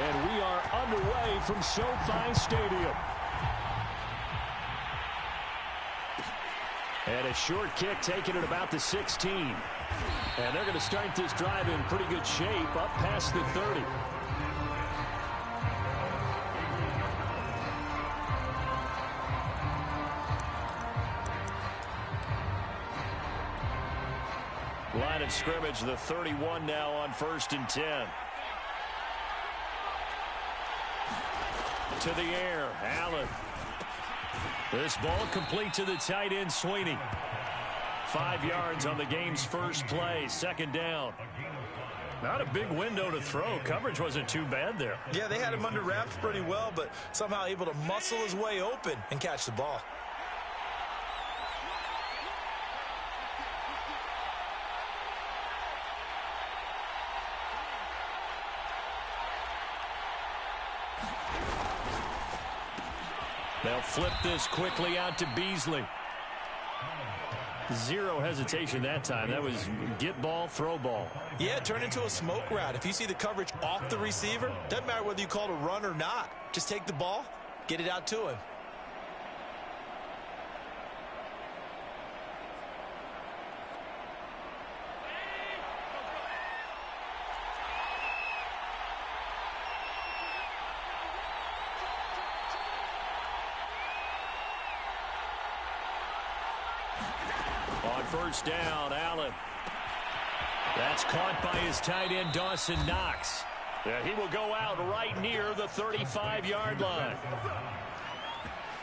And we are underway from SoFi Stadium. And a short kick taken at about the 16. And they're going to start this drive in pretty good shape up past the 30. Line of scrimmage, the 31 now on 1st and 10. To the air, Allen. This ball complete to the tight end, Sweeney. 5 yards on the game's first play, 2nd down. Not a big window to throw. Coverage wasn't too bad there. Yeah, they had him under wraps pretty well, but somehow able to muscle his way open and catch the ball. They'll flip this quickly out to Beasley. Zero hesitation that time. That was get ball, throw ball. Yeah, turn into a smoke route. If you see the coverage off the receiver, doesn't matter whether you call it a run or not. Just take the ball, get it out to him. On 1st down, Allen. That's caught by his tight end, Dawson Knox. Yeah, he will go out right near the 35-yard line.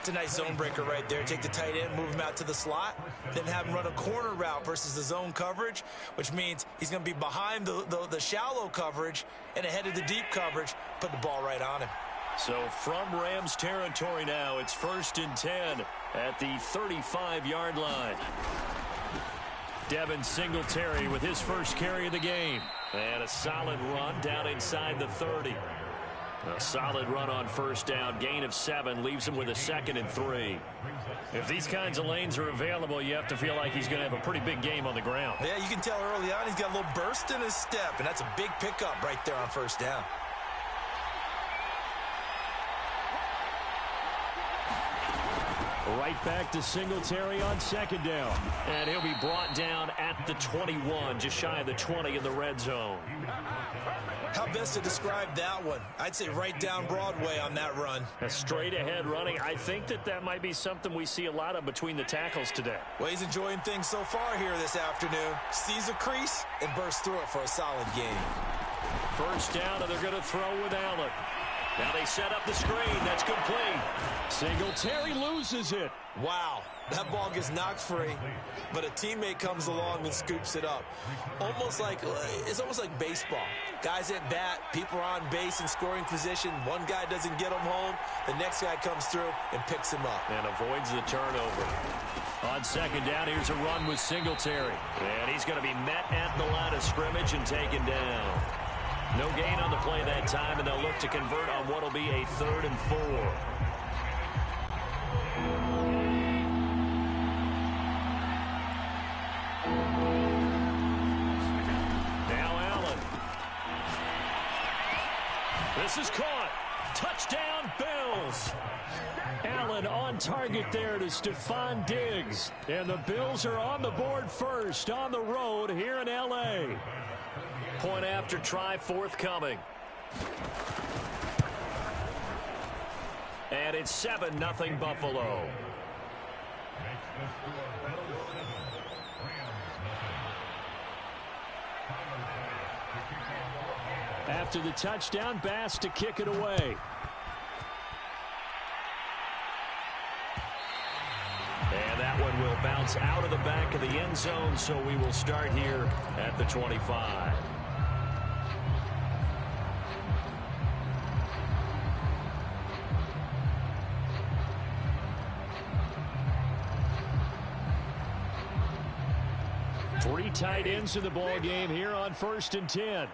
It's a nice zone breaker right there. Take the tight end, move him out to the slot, then have him run a corner route versus the zone coverage, which means he's going to be behind the shallow coverage and ahead of the deep coverage. Put the ball right on him. So from Rams territory now, it's 1st and 10 at the 35-yard line. Devin Singletary with his first carry of the game. And a solid run down inside the 30. A solid run on 1st down. Gain of 7 leaves him with a 2nd and 3. If these kinds of lanes are available, you have to feel like he's going to have a pretty big game on the ground. Yeah, you can tell early on he's got a little burst in his step, and that's a big pickup right there on 1st down. Right back to Singletary on 2nd down. And he'll be brought down at the 21, just shy of the 20 in the red zone. How best to describe that one? I'd say right down Broadway on that run. A straight ahead running. I think that might be something we see a lot of between the tackles today. Well, he's enjoying things so far here this afternoon. Sees a crease and bursts through it for a solid game. 1st down, and they're going to throw with Allen. Now they set up the screen. That's complete. Singletary loses it. Wow, that ball gets knocked free, but a teammate comes along and scoops it up. It's almost like baseball. Guys at bat, people are on base in scoring position. One guy doesn't get him home. The next guy comes through and picks him up. And avoids the turnover. On 2nd down, here's a run with Singletary. And he's going to be met at the line of scrimmage and taken down. No gain on the play that time, and they'll look to convert on what will be a 3rd and 4. Now Allen. This is caught. Touchdown, Bills. Allen on target there to Stephon Diggs. And the Bills are on the board first on the road here in L.A. Point after try forthcoming. And it's 7-0 Buffalo. After the touchdown, Bass to kick it away. And that one will bounce out of the back of the end zone, so we will start here at the 25. Three tight ends in the ball game here on 1st and 10.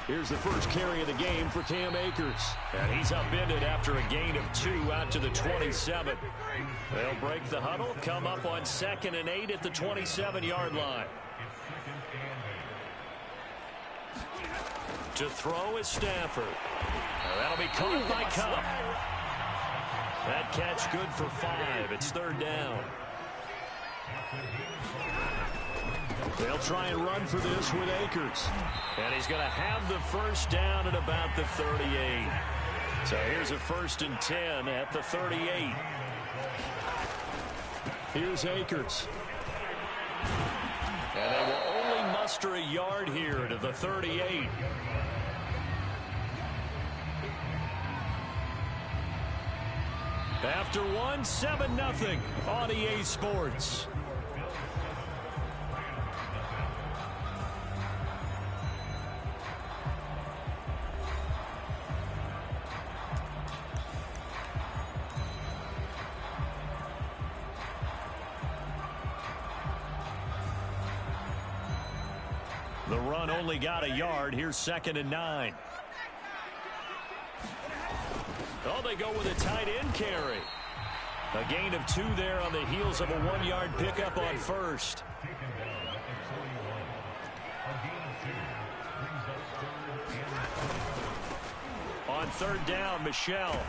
Here's the first carry of the game for Cam Akers. And he's upended after a gain of 2 out to the 27. They'll break the huddle, come up on 2nd and 8 at the 27-yard line. To throw is Stafford. That'll be caught by Cup. That catch good for 5. It's third down. They'll try and run for this with Akers. And he's going to have the first down at about the 38. So here's a 1st and 10 at the 38. Here's Akers. And they will only muster a yard here to the 38. After one, 7-0 on EA Sports. The run only got a yard. Here's 2nd and 9. Oh, they go with a tight end carry. A gain of 2 there on the heels of a 1-yard pickup on first. On 3rd down, Michelle.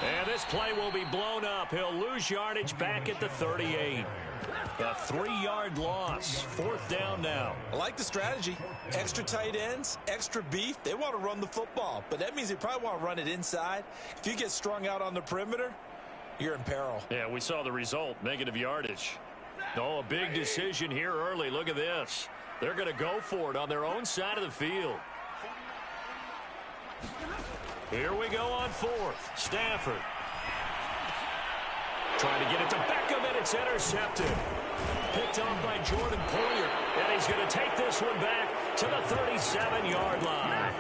And this play will be blown up. He'll lose yardage back at the 38. A 3-yard loss. 4th down now. I like the strategy. Extra tight ends, extra beef. They want to run the football, but that means they probably want to run it inside. If you get strung out on the perimeter, you're in peril. Yeah, we saw the result. Negative yardage. Oh, a big decision here early. Look at this. They're going to go for it on their own side of the field. Here we go on 4th. Stafford. Trying to get it to Beckham, and it's intercepted. Picked off by Jordan Poyer. And he's going to take this one back to the 37-yard line.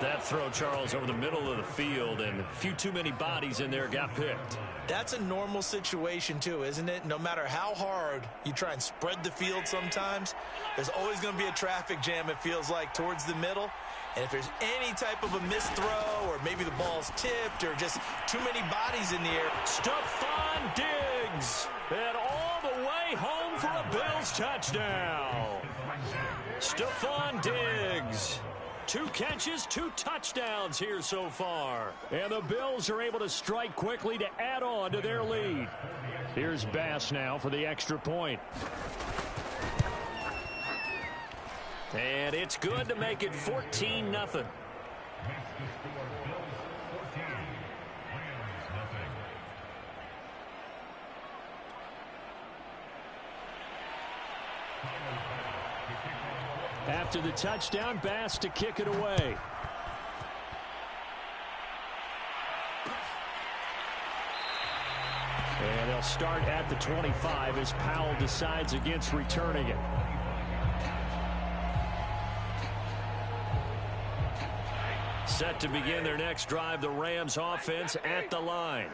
That throw, Charles, over the middle of the field, and a few too many bodies in there got picked. That's a normal situation, too, isn't it? No matter how hard you try and spread the field sometimes, there's always going to be a traffic jam, it feels like, towards the middle. And if there's any type of a missed throw, or maybe the ball's tipped, or just too many bodies in the air. Stephon Diggs, and all the way home for a Bills touchdown. Stephon Diggs. 2 catches, 2 touchdowns here so far. And the Bills are able to strike quickly to add on to their lead. Here's Bass now for the extra point. And it's good to make it 14-0. After the touchdown, Bass to kick it away. And they'll start at the 25 as Powell decides against returning it. Set to begin their next drive, the Rams offense at the line.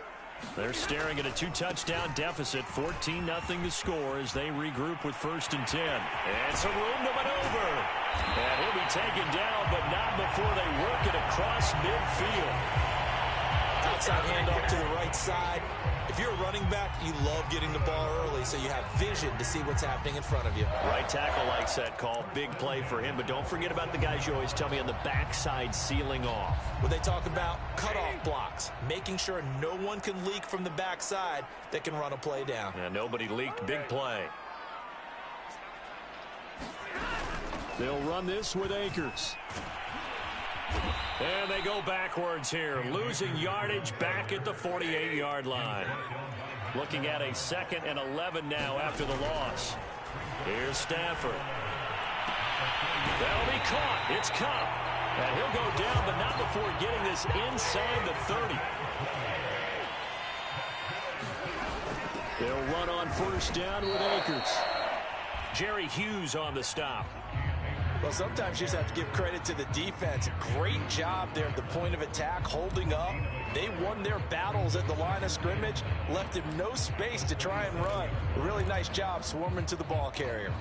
They're staring at a 2-touchdown deficit, 14-0 to score as they regroup with 1st and 10. And some room to maneuver. And he'll be taken down, but not before they work it across midfield. Outside handoff to the right side. If you're a running back, you love getting the ball early so you have vision to see what's happening in front of you. Right tackle likes that call. Big play for him, but don't forget about the guys you always tell me on the backside sealing off. When they talk about cutoff blocks, making sure no one can leak from the backside that can run a play down. Yeah, nobody leaked. Big play. They'll run this with Akers. And they go backwards here, losing yardage back at the 48-yard line. Looking at a 2nd and 11 now after the loss. Here's Stafford. That'll be caught. It's Cup. And he'll go down, but not before getting this inside the 30. They'll run on 1st down with Akers. Jerry Hughes on the stop. Well, sometimes you just have to give credit to the defense. Great job there at the point of attack, holding up. They won their battles at the line of scrimmage, left him no space to try and run. A really nice job swarming to the ball carrier.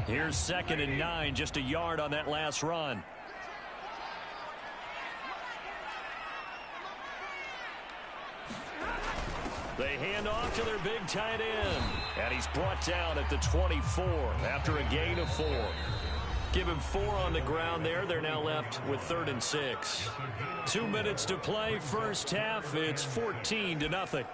Here's 2nd and 9, just a yard on that last run. They hand off to their big tight end. And he's brought down at the 24 after a gain of 4. Give him 4 on the ground there. They're now left with 3rd and 6. 2 minutes to play, first half. It's 14-0.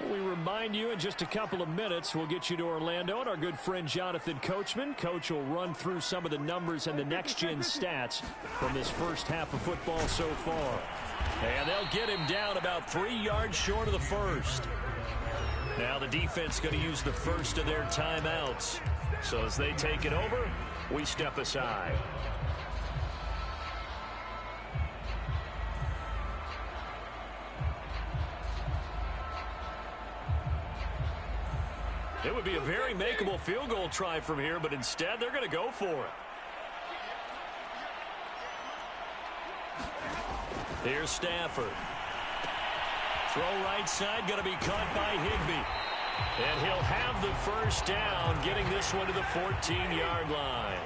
We remind you in just a couple of minutes we'll get you to Orlando and our good friend Jonathan Coachman. Coach will run through some of the numbers and the next-gen stats from this first half of football so far. And they'll get him down about 3 yards short of the first. Now the defense going to use the first of their timeouts. So as they take it over, we step aside. It would be a very makeable field goal try from here, but instead they're going to go for it. Here's Stafford. Throw right side, going to be caught by Higbee. And he'll have the first down, getting this one to the 14-yard line.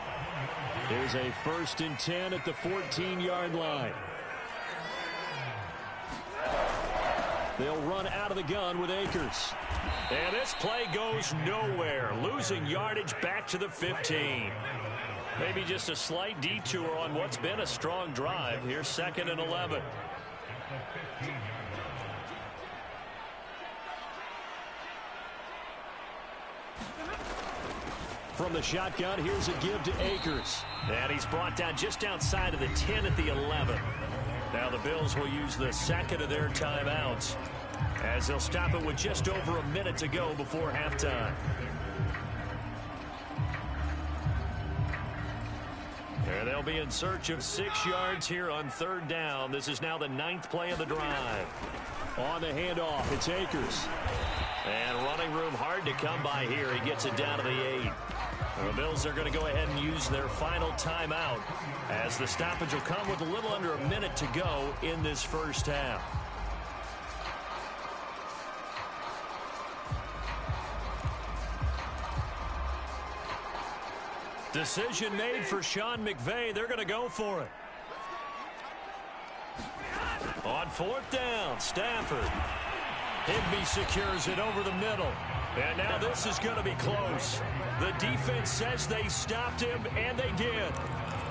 Here's a 1st and 10 at the 14-yard line. They'll run out of the gun with Akers. And this play goes nowhere, losing yardage back to the 15. Maybe just a slight detour on what's been a strong drive. Here's 2nd and 11. From the shotgun, here's a give to Akers. And he's brought down just outside of the 10 at the 11. Now the Bills will use the 2nd of their timeouts, as they'll stop it with just over a minute to go before halftime. And they'll be in search of 6 yards here on 3rd down. This is now the 9th play of the drive. On the handoff, it's Akers. And running room hard to come by here. He gets it down to the 8. The Bills are going to go ahead and use their final timeout, as the stoppage will come with a little under a minute to go in this first half. Decision made for Sean McVay. They're going to go for it. On 4th down, Stafford. Higbee secures it over the middle. And now this is going to be close. The defense says they stopped him, and they did.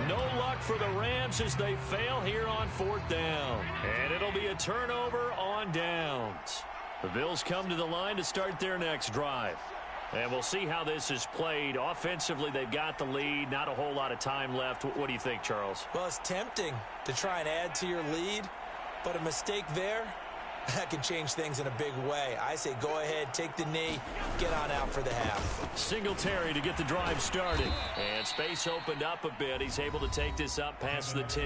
No luck for the Rams as they fail here on 4th down. And it'll be a turnover on downs. The Bills come to the line to start their next drive. And we'll see how this is played. Offensively, they've got the lead. Not a whole lot of time left. What do you think, Charles? Well, it's tempting to try and add to your lead, but a mistake there, that can change things in a big way. I say go ahead, take the knee, get on out for the half. Singletary to get the drive started. And space opened up a bit. He's able to take this up past the 10.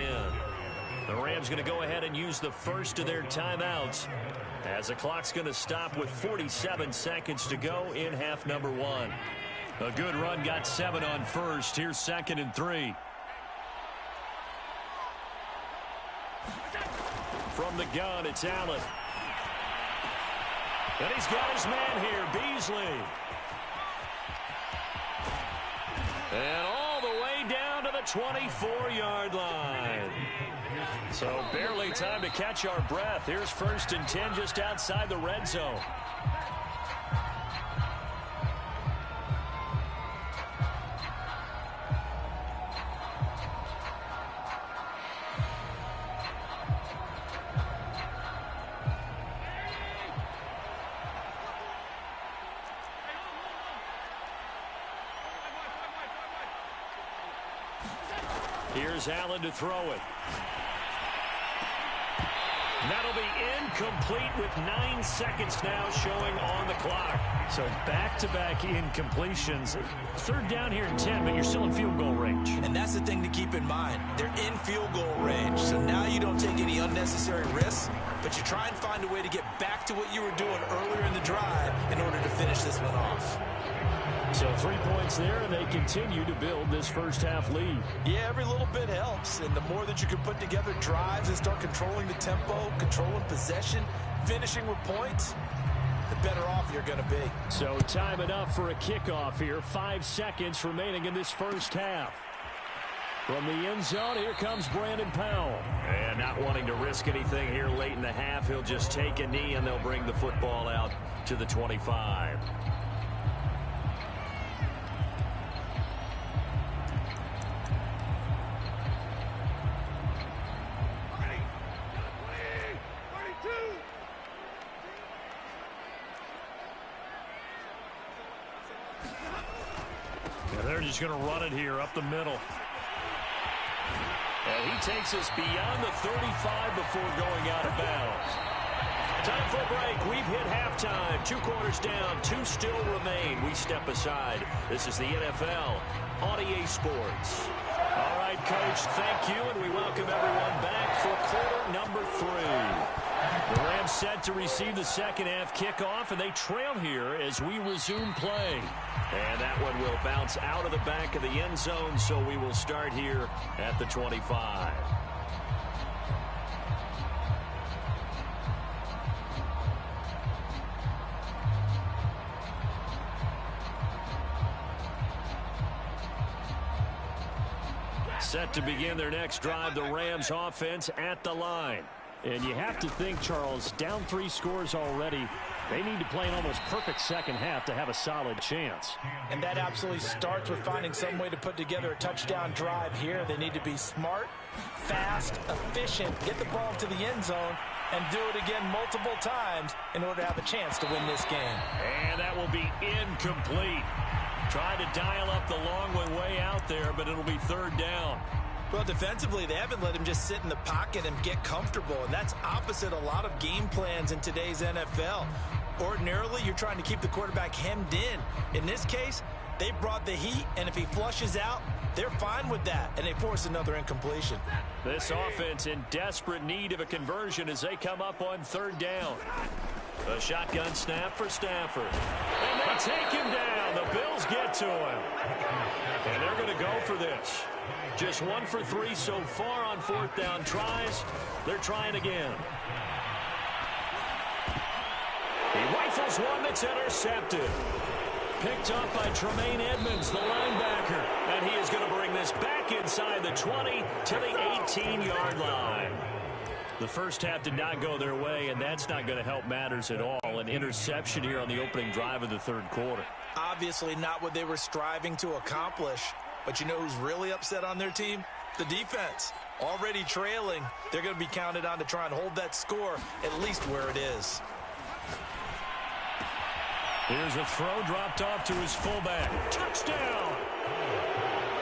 The Rams going to go ahead and use the first of their timeouts, as the clock's going to stop with 47 seconds to go in half number 1. A good run, got 7 on first. Here's 2nd and 3. From the gun, it's Allen. And he's got his man here, Beasley. And all the way down to the 24-yard line. So barely time to catch our breath. Here's 1st and 10 just outside the red zone. Here's Allen to throw it. That'll be incomplete with 9 seconds now showing on the clock. So back-to-back incompletions. 3rd down here and 10, but you're still in field goal range. And that's the thing to keep in mind. They're in field goal range, so now you don't take any unnecessary risks, but you try and find a way to get back to what you were doing earlier in the drive in order to finish this one off. So 3 points there, and they continue to build this first half lead. Yeah, every little bit helps, and the more that you can put together drives and start controlling the tempo, controlling possession, finishing with points, the better off you're going to be. So time enough for a kickoff here. 5 seconds remaining in this first half. From the end zone, here comes Brandon Powell. And not wanting to risk anything here late in the half, he'll just take a knee and they'll bring the football out to the 25. They're just going to run it here up the middle. And he takes us beyond the 35 before going out of bounds. Time for a break. We've hit halftime. 2 quarters down. 2 still remain. We step aside. This is the NFL on EA Sports. All right, Coach, thank you, and we welcome everyone back for quarter number 3. The Rams set to receive the second half kickoff, and they trail here as we resume play. And that one will bounce out of the back of the end zone, so we will start here at the 25. Set to begin their next drive, the Rams offense at the line. And you have to think, Charles, down 3 scores already. They need to play an almost perfect second half to have a solid chance. And that absolutely starts with finding some way to put together a touchdown drive here. They need to be smart, fast, efficient, get the ball to the end zone, and do it again multiple times in order to have a chance to win this game. And that will be incomplete. Trying to dial up the long one way out there, but it'll be 3rd down. Well, defensively, they haven't let him just sit in the pocket and get comfortable, and that's opposite a lot of game plans in today's NFL. Ordinarily, you're trying to keep the quarterback hemmed in. In this case, they brought the heat, and if he flushes out, they're fine with that, and they force another incompletion. This offense in desperate need of a conversion as they come up on 3rd down. A shotgun snap for Stafford. And they take him down. The Bills get to him. And they're going to go for this. Just 1 for 3 so far on 4th down tries. They're trying again. He rifles one that's intercepted. Picked up by Tremaine Edmonds, the linebacker. And he is going to bring this back inside the 20 to the 18-yard line. The first half did not go their way, and that's not going to help matters at all. An interception here on the opening drive of the 3rd quarter. Obviously not what they were striving to accomplish. But you know who's really upset on their team? The defense. Already trailing, they're going to be counted on to try and hold that score at least where it is. Here's a throw dropped off to his fullback. Touchdown!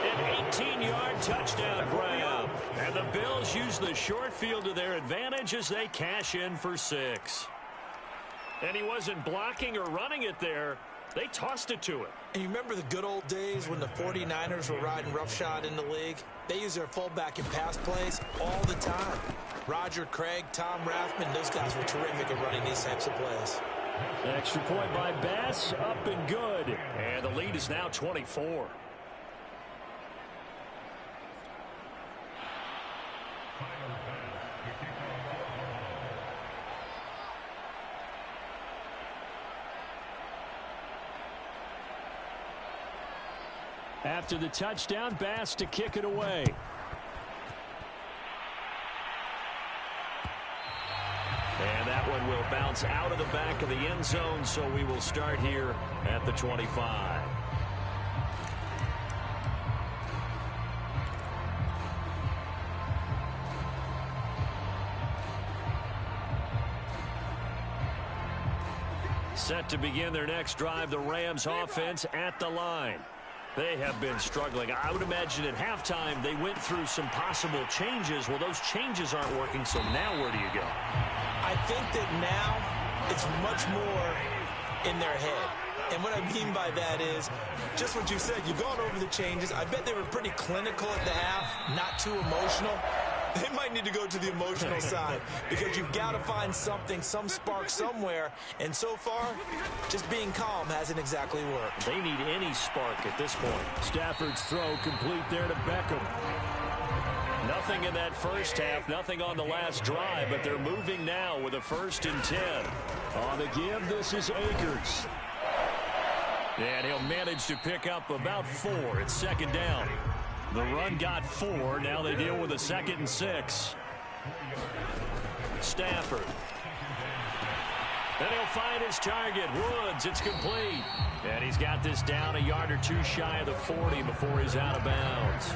An 18-yard touchdown grab. And the Bills use the short field to their advantage as they cash in for 6. And he wasn't blocking or running it there. They tossed it to him. And you remember the good old days when the 49ers were riding roughshod in the league? They use their fullback in pass plays all the time. Roger Craig, Tom Rathman, those guys were terrific at running these types of plays. Extra point by Bass, up and good. And the lead is now 24. After the touchdown, Bass to kick it away. And that one will bounce out of the back of the end zone, so we will start here at the 25. Set to begin their next drive, the Rams offense at the line. They have been struggling. I would imagine at halftime they went through some possible changes. Well, those changes aren't working, so now where do you go? I think that now it's much more in their head. And what I mean by that is just what you said. You've gone over the changes. I bet they were pretty clinical at the half, not too emotional. They might need to go to the emotional side because you've got to find something, some spark somewhere. And so far, just being calm hasn't exactly worked. They need any spark at this point. Stafford's throw complete there to Beckham. nothing in that first half, nothing on the last drive, but they're moving now with a 1st and 10. On the give, this is Akers. And he'll manage to pick up about 4. It's 2nd down. The run got 4. Now they deal with a 2nd and 6. Stafford. And he'll find his target. Woods, it's complete. And he's got this down a yard or 2 shy of the 40 before he's out of bounds.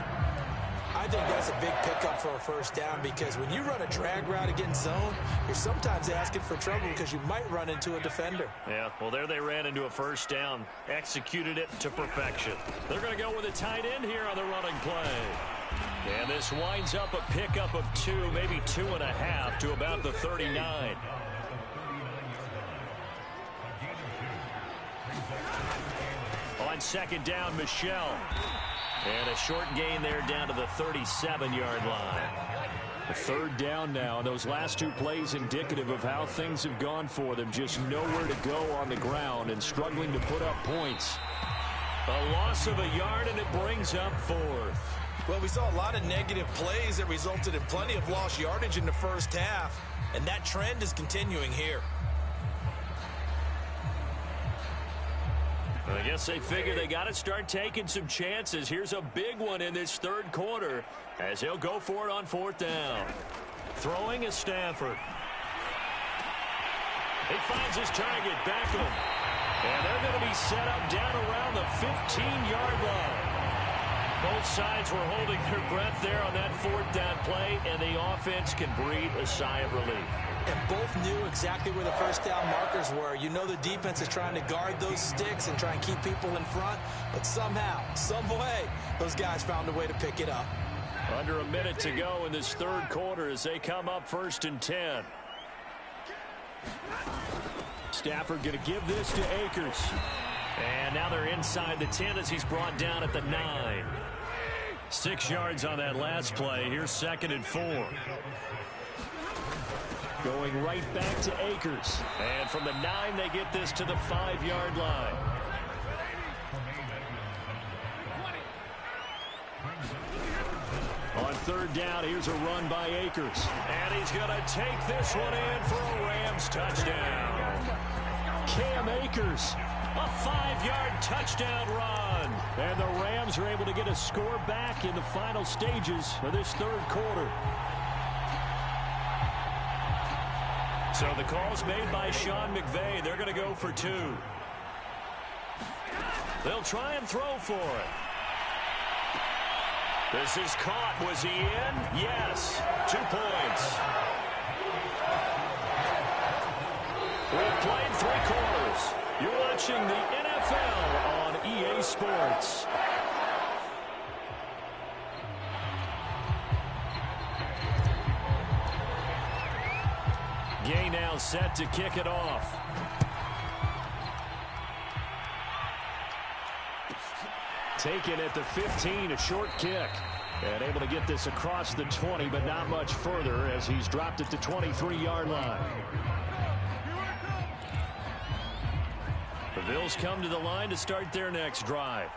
I think that's a big pickup for a 1st down because when you run a drag route against zone, you're sometimes asking for trouble because you might run into a defender. Yeah, well, there they ran into a 1st down. Executed it to perfection. They're going to go with a tight end here on the running play. And this winds up a pickup of 2, maybe 2.5 to about the 39. On 2nd down, Michelle. And a short gain there down to the 37-yard line. A 3rd down now, and those last 2 plays indicative of how things have gone for them. Just nowhere to go on the ground and struggling to put up points. A loss of a yard, and it brings up 4th. Well, we saw a lot of negative plays that resulted in plenty of lost yardage in the first half, and that trend is continuing here. I guess they figure they got to start taking some chances. Here's a big one in this 3rd quarter as he'll go for it on 4th down. Throwing is Stafford. He finds his target, Beckham. And they're going to be set up down around the 15-yard line. Both sides were holding their breath there on that 4th down play, and the offense can breathe a sigh of relief. And both knew exactly where the 1st down markers were. You know the defense is trying to guard those sticks and try and keep people in front, but somehow, some way, those guys found a way to pick it up. Under a minute to go in this 3rd quarter as they come up 1st and 10. Stafford going to give this to Akers. And now they're inside the 10 as he's brought down at the 9. 6 yards on that last play. Here's 2nd and 4. Going right back to Akers. And from the 9, they get this to the 5-yard line. On 3rd down, here's a run by Akers. And he's going to take this one in for a Rams touchdown. Cam Akers, a 5-yard touchdown run. And the Rams are able to get a score back in the final stages of this 3rd quarter. So the call's made by Sean McVay. They're going to go for 2. They'll try and throw for it. This is caught. Was he in? Yes. 2 points. We've played 3 quarters. You're watching the NFL on EA Sports. Gay now set to kick it off. Taken at the 15, a short kick. And able to get this across the 20, but not much further as he's dropped at the 23-yard line. The Bills come to the line to start their next drive.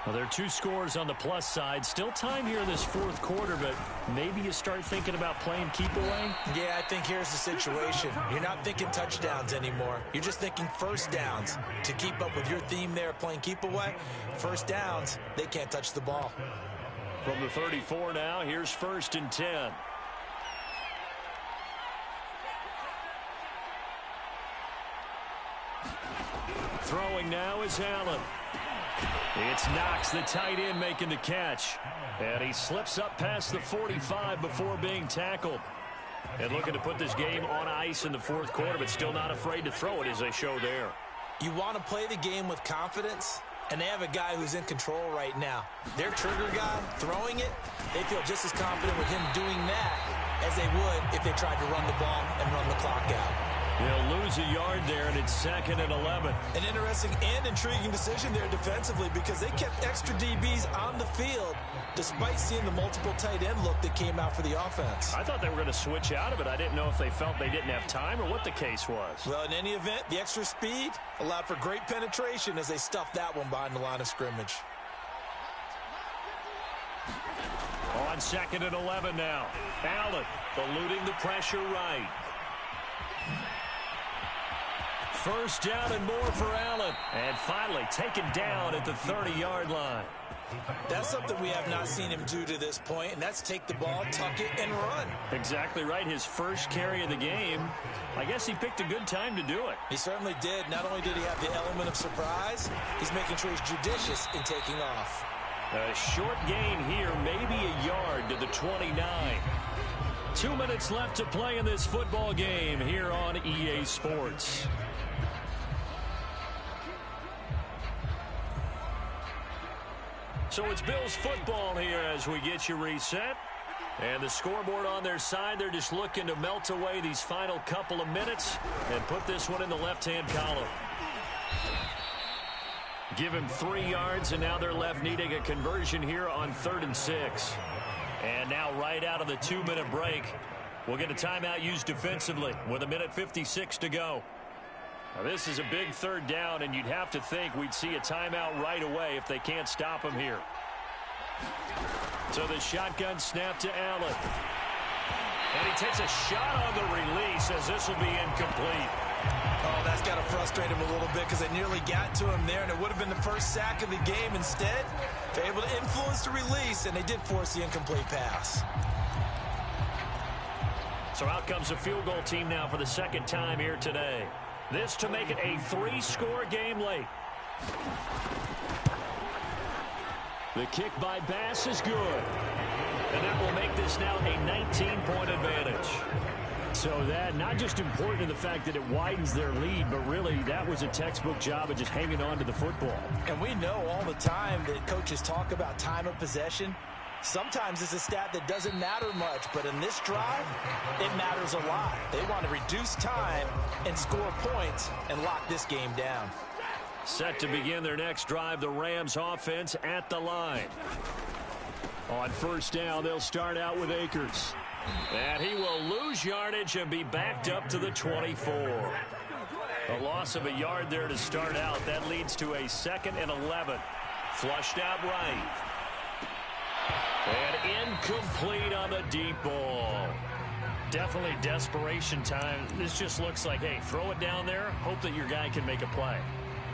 Well, there are 2 scores on the plus side. Still time here in this 4th quarter, but maybe you start thinking about playing keep away? Yeah, I think here's the situation. You're not thinking touchdowns anymore. You're just thinking 1st downs. To keep up with your theme there, playing keep away, 1st downs, they can't touch the ball. From the 34 now, here's 1st and 10. Throwing now is Allen. It's Knox, the tight end, making the catch. And he slips up past the 45 before being tackled. And looking to put this game on ice in the 4th quarter, but still not afraid to throw it as they show there. You want to play the game with confidence, and they have a guy who's in control right now. Their trigger guy throwing it, they feel just as confident with him doing that as they would if they tried to run the ball and run the clock out. They'll lose a yard there, and it's 2nd and 11. An interesting and intriguing decision there defensively because they kept extra DBs on the field despite seeing the multiple tight end look that came out for the offense. I thought they were going to switch out of it. I didn't know if they felt they didn't have time or what the case was. Well, in any event, the extra speed allowed for great penetration as they stuffed that one behind the line of scrimmage. On on 2nd and 11 now. Allen eluding the pressure right. First down and more for Allen. And finally taken down at the 30-yard line. That's something we have not seen him do to this point, and that's take the ball, tuck it, and run. Exactly right. His first carry of the game. I guess he picked a good time to do it. He certainly did. Not only did he have the element of surprise, he's making sure he's judicious in taking off. A short gain here, maybe a yard to the 29. 2 minutes left to play in this football game here on EA Sports. So it's Bills football here as we get you reset. And the scoreboard on their side, they're just looking to melt away these final couple of minutes and put this one in the left-hand column. Give him 3 yards, and now they're left needing a conversion here on 3rd and 6. And now right out of the 2-minute break, we'll get a timeout used defensively with 1:56 to go. Now, this is a big 3rd down, and you'd have to think we'd see a timeout right away if they can't stop him here. So the shotgun snap to Allen. And he takes a shot on the release as this will be incomplete. Oh, that's got to frustrate him a little bit because they nearly got to him there, and it would have been the first sack of the game. Instead, they're able to influence the release, and they did force the incomplete pass. So out comes a field goal team now for the 2nd time here today. This to make it a 3-score game late. The kick by Bass is good. And that will make this now a 19-point advantage. So that not just important in the fact that it widens their lead, but really that was a textbook job of just hanging on to the football. And we know all the time that coaches talk about time of possession. Sometimes it's a stat that doesn't matter much, but in this drive, it matters a lot. They want to reduce time and score points and lock this game down. Set to begin their next drive, the Rams offense at the line. On 1st down, they'll start out with Akers. And he will lose yardage and be backed up to the 24. A loss of a yard there to start out. That leads to a 2nd and 11. Flushed out right. And incomplete on the deep ball. Definitely desperation time. This just looks like, hey, throw it down there, hope that your guy can make a play.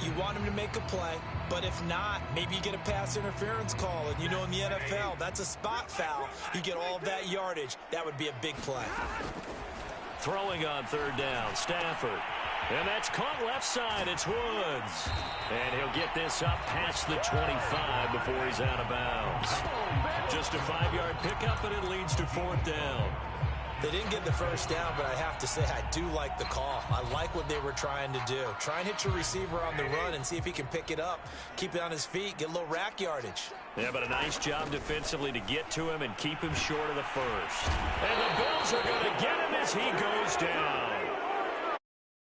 You want him to make a play, but if not, maybe you get a pass interference call. And you know in the NFL, that's a spot foul. You get all of that yardage. That would be a big play. Throwing on 3rd down, Stafford. And that's caught left side. It's Woods. And he'll get this up past the 25 before he's out of bounds. Just a 5-yard pickup, and it leads to 4th down. They didn't get the first down, but I have to say I do like the call. I like what they were trying to do. Try and hit your receiver on the run and see if he can pick it up, keep it on his feet, get a little rack yardage. Yeah, but a nice job defensively to get to him and keep him short of the first. And the Bills are going to get him as he goes down.